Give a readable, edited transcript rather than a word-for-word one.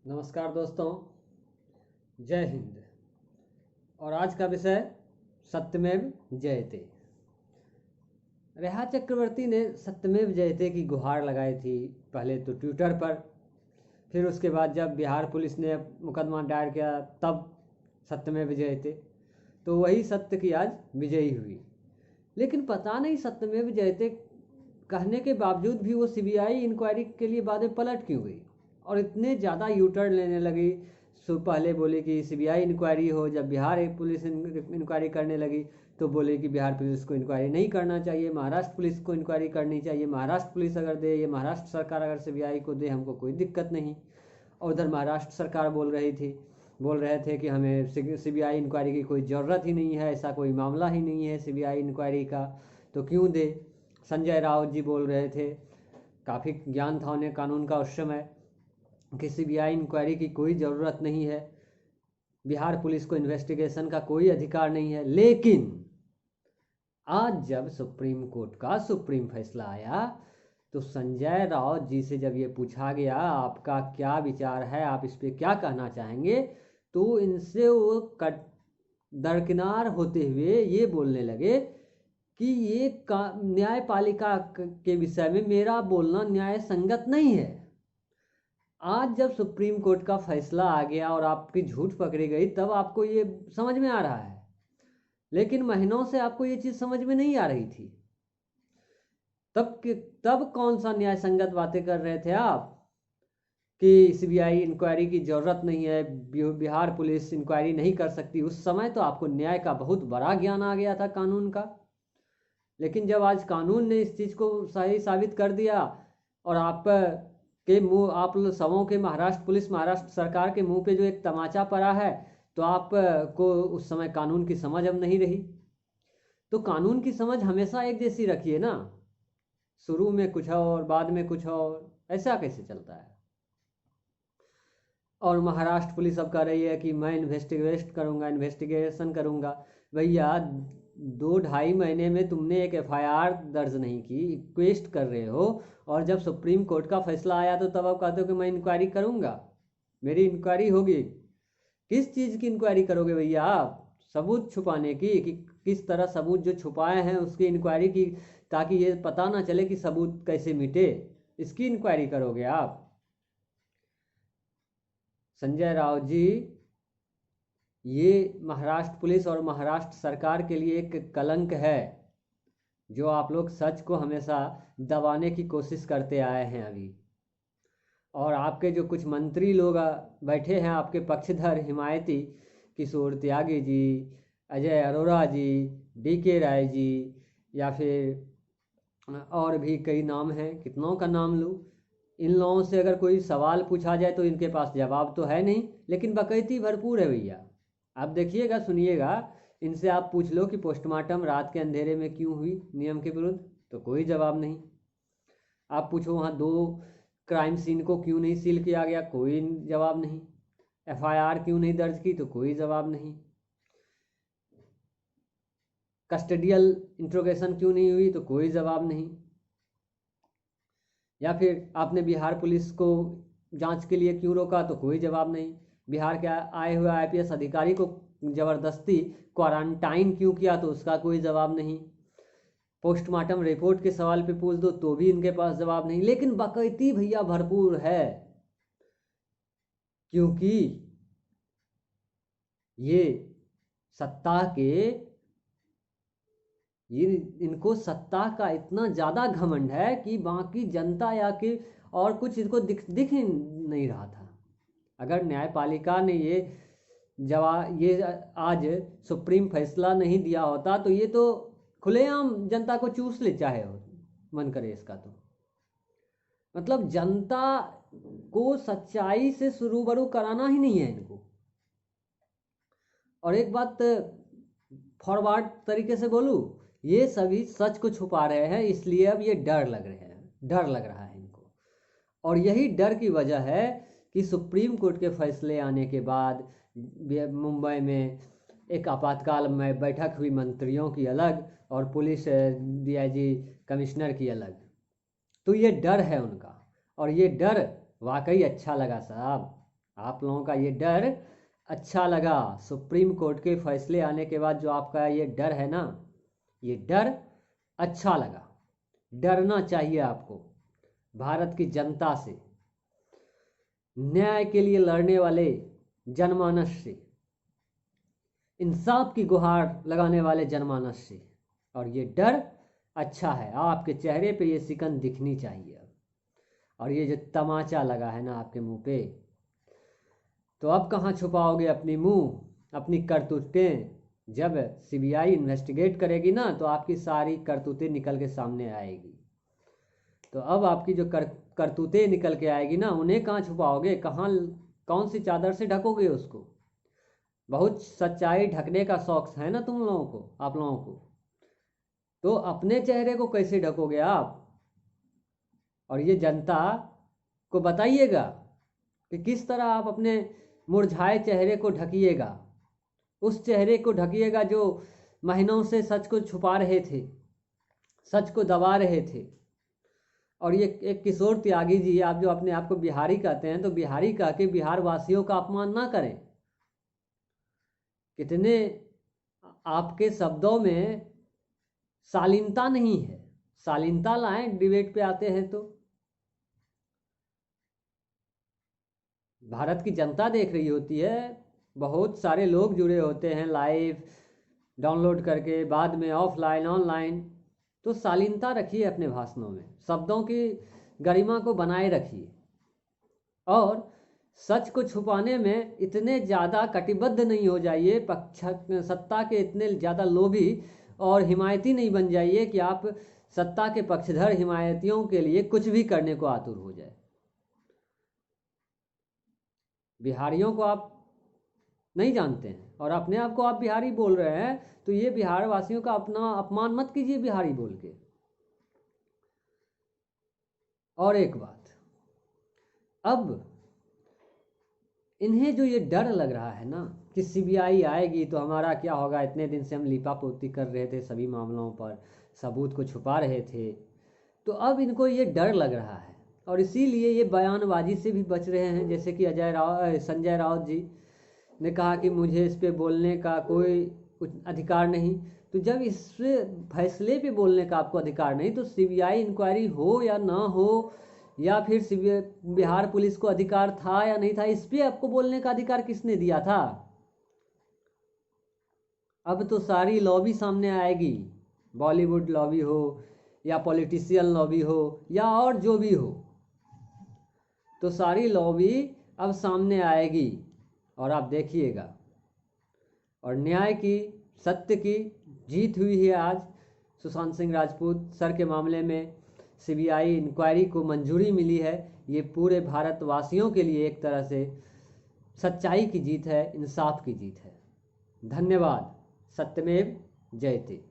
नमस्कार दोस्तों, जय हिंद। और आज का विषय सत्यमेव जयते। रेहा चक्रवर्ती ने सत्यमेव जयते की गुहार लगाई थी, पहले तो ट्विटर पर, फिर उसके बाद जब बिहार पुलिस ने मुकदमा दायर किया तब सत्यमेव जयते। तो वही सत्य की आज विजयी हुई। लेकिन पता नहीं सत्यमेव जयते कहने के बावजूद भी वो सीबीआई इंक्वायरी के लिए बाद में पलट क्यों गई और इतने ज़्यादा यूटर्न लेने लगी। पहले बोले कि सीबीआई इंक्वायरी हो, जब बिहार पुलिस इंक्वायरी करने लगी तो बोले कि बिहार पुलिस को इंक्वायरी नहीं करना चाहिए, महाराष्ट्र पुलिस को इंक्वायरी करनी चाहिए। महाराष्ट्र पुलिस अगर दे, ये महाराष्ट्र सरकार अगर सीबीआई को दे, हमको कोई दिक्कत नहीं। और उधर महाराष्ट्र सरकार बोल रहे थे कि हमें सीबीआई इंक्वायरी की कोई ज़रूरत ही नहीं है, ऐसा कोई मामला ही नहीं है सीबीआई इंक्वायरी का, तो क्यों दे। संजय राउत जी बोल रहे थे, काफ़ी ज्ञान था उन्हें कानून का उस समय, कि सीबीआई इंक्वायरी की कोई ज़रूरत नहीं है, बिहार पुलिस को इन्वेस्टिगेशन का कोई अधिकार नहीं है। लेकिन आज जब सुप्रीम कोर्ट का सुप्रीम फैसला आया तो संजय राउत जी से जब ये पूछा गया आपका क्या विचार है, आप इस पर क्या कहना चाहेंगे, तो इनसे वो दरकिनार होते हुए ये बोलने लगे कि ये न्यायपालिका के विषय में मेरा बोलना न्याय संगत नहीं है। आज जब सुप्रीम कोर्ट का फैसला आ गया और आपकी झूठ पकड़ी गई तब आपको ये समझ में आ रहा है, लेकिन महीनों से आपको ये चीज़ समझ में नहीं आ रही थी। तब कौन सा न्याय संगत बातें कर रहे थे आप कि सीबीआई इंक्वायरी की ज़रूरत नहीं है, बिहार पुलिस इंक्वायरी नहीं कर सकती। उस समय तो आपको न्याय का बहुत बड़ा ज्ञान आ गया था, कानून का। लेकिन जब आज कानून ने इस चीज़ को सही साबित कर दिया और आप लोग सबों के महाराष्ट्र सरकार के मुंह पे जो एक तमाचा पड़ा है, तो आपको उस समय कानून की समझ अब नहीं रही। तो कानून की समझ हमेशा एक जैसी रखिए ना, शुरू में कुछ और बाद में कुछ और, ऐसा कैसे चलता है। और महाराष्ट्र पुलिस अब कह रही है कि मैं इन्वेस्टिगेशन करूंगा। भैया 2-2.5 महीने में तुमने एक एफआईआर दर्ज नहीं की, रिक्वेस्ट कर रहे हो, और जब सुप्रीम कोर्ट का फैसला आया तो तब आप कहते हो कि मैं इंक्वायरी करूंगा, मेरी इंक्वायरी होगी। किस चीज़ की इंक्वायरी करोगे भैया आप? सबूत छुपाने की, कि किस तरह सबूत जो छुपाए हैं उसकी इंक्वायरी की, ताकि ये पता ना चले कि सबूत कैसे मिटे, इसकी इंक्वायरी करोगे आप? संजय राउत जी, ये महाराष्ट्र पुलिस और महाराष्ट्र सरकार के लिए एक कलंक है, जो आप लोग सच को हमेशा दबाने की कोशिश करते आए हैं अभी। और आपके जो कुछ मंत्री लोग बैठे हैं आपके पक्षधर हिमायती, किशोर त्यागी जी, अजय अरोड़ा जी, डीके राय जी, या फिर और भी कई नाम हैं, कितनों का नाम लूँ। इन लोगों से अगर कोई सवाल पूछा जाए तो इनके पास जवाब तो है नहीं, लेकिन बकैती भरपूर है भैया। आप देखिएगा, सुनिएगा, इनसे आप पूछ लो कि पोस्टमार्टम रात के अंधेरे में क्यों हुई नियम के विरुद्ध, तो कोई जवाब नहीं। आप पूछो वहाँ 2 क्राइम सीन को क्यों नहीं सील किया गया, कोई जवाब नहीं। एफआईआर क्यों नहीं दर्ज की, तो कोई जवाब नहीं। कस्टडियल इंट्रोगेशन क्यों नहीं हुई, तो कोई जवाब नहीं। या फिर आपने बिहार पुलिस को जांच के लिए क्यों रोका, तो कोई जवाब नहीं। बिहार के आए हुए आईपीएस अधिकारी को ज़बरदस्ती क्वारंटाइन क्यों किया, तो उसका कोई जवाब नहीं। पोस्टमार्टम रिपोर्ट के सवाल पे पूछ दो तो भी इनके पास जवाब नहीं। लेकिन बकैती भैया भरपूर है, क्योंकि ये सत्ता के ये इनको सत्ता का इतना ज़्यादा घमंड है कि बाकी जनता या कि और कुछ इनको दिख ही नहीं रहा था। अगर न्यायपालिका ने ये आज सुप्रीम फैसला नहीं दिया होता तो ये तो खुलेआम जनता को चूस ले, चाहे हो मन करे इसका। तो मतलब जनता को सच्चाई से रूबरू कराना ही नहीं है इनको। और एक बात फॉरवर्ड तरीके से बोलूँ, ये सभी सच को छुपा रहे हैं, इसलिए अब ये डर लग रहा है इनको। और यही डर की वजह है कि सुप्रीम कोर्ट के फैसले आने के बाद मुंबई में एक आपातकाल में बैठक हुई, मंत्रियों की अलग और पुलिस डीआईजी कमिश्नर की अलग। तो ये डर है उनका, और ये डर वाकई अच्छा लगा साहब। आप लोगों का ये डर अच्छा लगा। सुप्रीम कोर्ट के फैसले आने के बाद जो आपका ये डर है ना, ये डर अच्छा लगा। डरना चाहिए आपको भारत की जनता से, न्याय के लिए लड़ने वाले जनमानस से, इंसाफ की गुहार लगाने वाले जनमानस से। और ये डर अच्छा है, आपके चेहरे पे ये सिकन दिखनी चाहिए। और ये जो तमाचा लगा है ना आपके मुंह पे, तो अब कहाँ छुपाओगे अपनी मुंह, अपनी करतूतें? जब सीबीआई इन्वेस्टिगेट करेगी ना तो आपकी सारी करतूतें निकल के सामने आएगी। तो अब आपकी जो करतूतें निकल के आएगी ना, उन्हें कहाँ छुपाओगे? कहाँ, कौन सी चादर से ढकोगे उसको? बहुत सच्चाई ढकने का शौक है ना तुम लोगों को, आप लोगों को। तो अपने चेहरे को कैसे ढकोगे आप? और ये जनता को बताइएगा कि किस तरह आप अपने मुरझाए चेहरे को ढकिएगा। उस चेहरे को ढकिएगा जो महीनों से सच को छुपा रहे थे, सच को दबा रहे थे। और ये एक किशोर त्यागी जी, आप जो अपने आप को बिहारी कहते हैं, तो बिहारी कह के बिहार वासियों का अपमान ना करें। कितने आपके शब्दों में शालीनता नहीं है, शालीनता लाएं डिबेट पे आते हैं तो। भारत की जनता देख रही होती है, बहुत सारे लोग जुड़े होते हैं लाइव डाउनलोड करके, बाद में ऑफलाइन ऑनलाइन। तो शालीनता रखिए अपने भाषणों में, शब्दों की गरिमा को बनाए रखिए। और सच को छुपाने में इतने ज़्यादा कटिबद्ध नहीं हो जाइए, सत्ता के इतने ज़्यादा लोभी और हिमायती नहीं बन जाइए कि आप सत्ता के पक्षधर हिमायतियों के लिए कुछ भी करने को आतुर हो जाए। बिहारियों को आप नहीं जानते हैं और अपने आप को आप बिहारी बोल रहे हैं, तो ये बिहार वासियों का अपना अपमान मत कीजिए बिहारी बोल के। और एक बात, अब इन्हें जो ये डर लग रहा है ना कि सीबीआई आएगी तो हमारा क्या होगा, इतने दिन से हम लीपापोती कर रहे थे सभी मामलों पर, सबूत को छुपा रहे थे, तो अब इनको ये डर लग रहा है। और इसीलिए ये बयानबाजी से भी बच रहे हैं। जैसे कि संजय राउत जी ने कहा कि मुझे इस पे बोलने का कोई अधिकार नहीं। तो जब इस फैसले पे बोलने का आपको अधिकार नहीं, तो सीबीआई इंक्वायरी हो या ना हो, या फिर बिहार पुलिस को अधिकार था या नहीं था, इस पे आपको बोलने का अधिकार किसने दिया था? अब तो सारी लॉबी सामने आएगी, बॉलीवुड लॉबी हो या पॉलिटिशियन लॉबी हो या और जो भी हो, तो सारी लॉबी अब सामने आएगी और आप देखिएगा। और न्याय की, सत्य की जीत हुई है आज। सुशांत सिंह राजपूत सर के मामले में सीबीआई इंक्वायरी को मंजूरी मिली है। ये पूरे भारतवासियों के लिए एक तरह से सच्चाई की जीत है, इंसाफ की जीत है। धन्यवाद। सत्यमेव जयते।